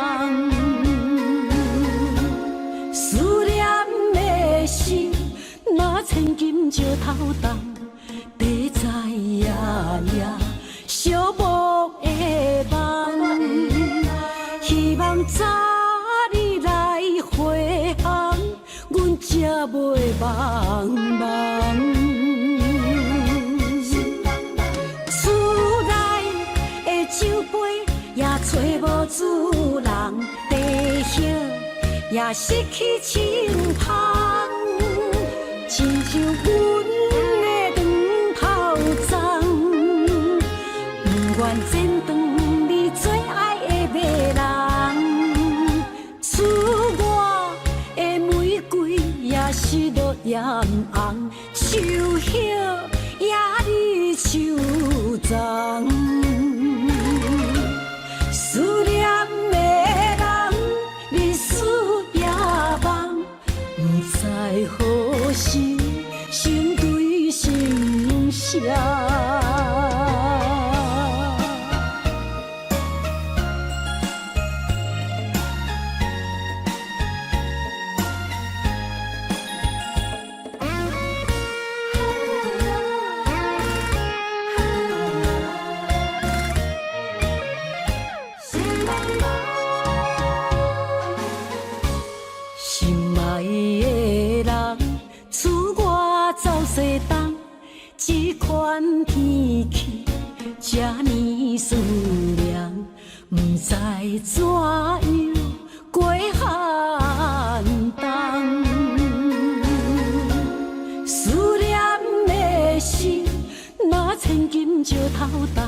思念的心若千金石头重，地在夜夜寂寞的梦，希望早日来回航，阮才袂茫茫。酒杯也找无主人，地叶也失去清芳，亲像阮的长头鬃，不愿剪断你最爱的迷人，厝外的玫瑰也是落艳红，树叶也离树丛。思念的人，日思夜梦，不知何时心对心声。心爱的人，厝外走西东，这款天气这呢酸凉，不知怎样过寒冬。思念的心，若千金石头重，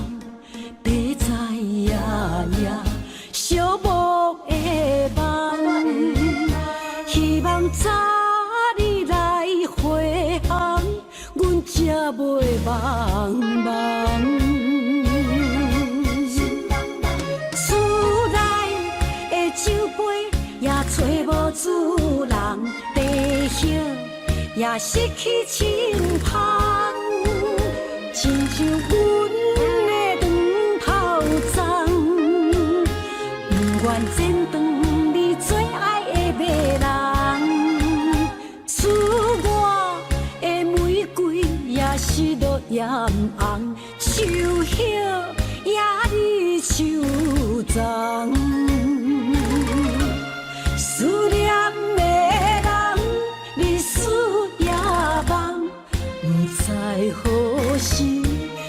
地在夜夜寂寞的梦。希望早日来回航，阮才袂茫茫。厝内的酒杯也找无主人，地叶也失去清芳，亲像阮的长头鬃，不愿剪断你最爱的迷人，厝外的玫瑰也是落艳红，树叶也离树丛。思念的人，日思夜梦，不知何时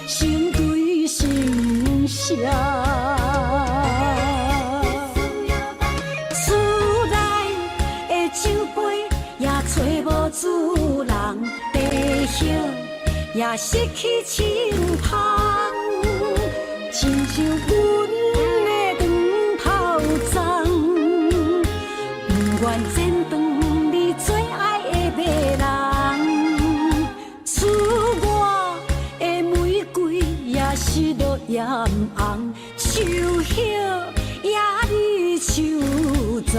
心对心声。酒杯也找无主人，地叶也失去清芳，亲像阮的长头鬃，不愿剪断你最爱的迷人，厝外的玫瑰也是落艳红，树叶也离树丛。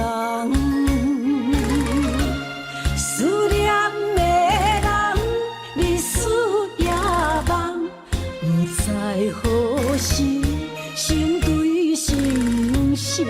思念的人，日思夜梦，不知何时心对心声。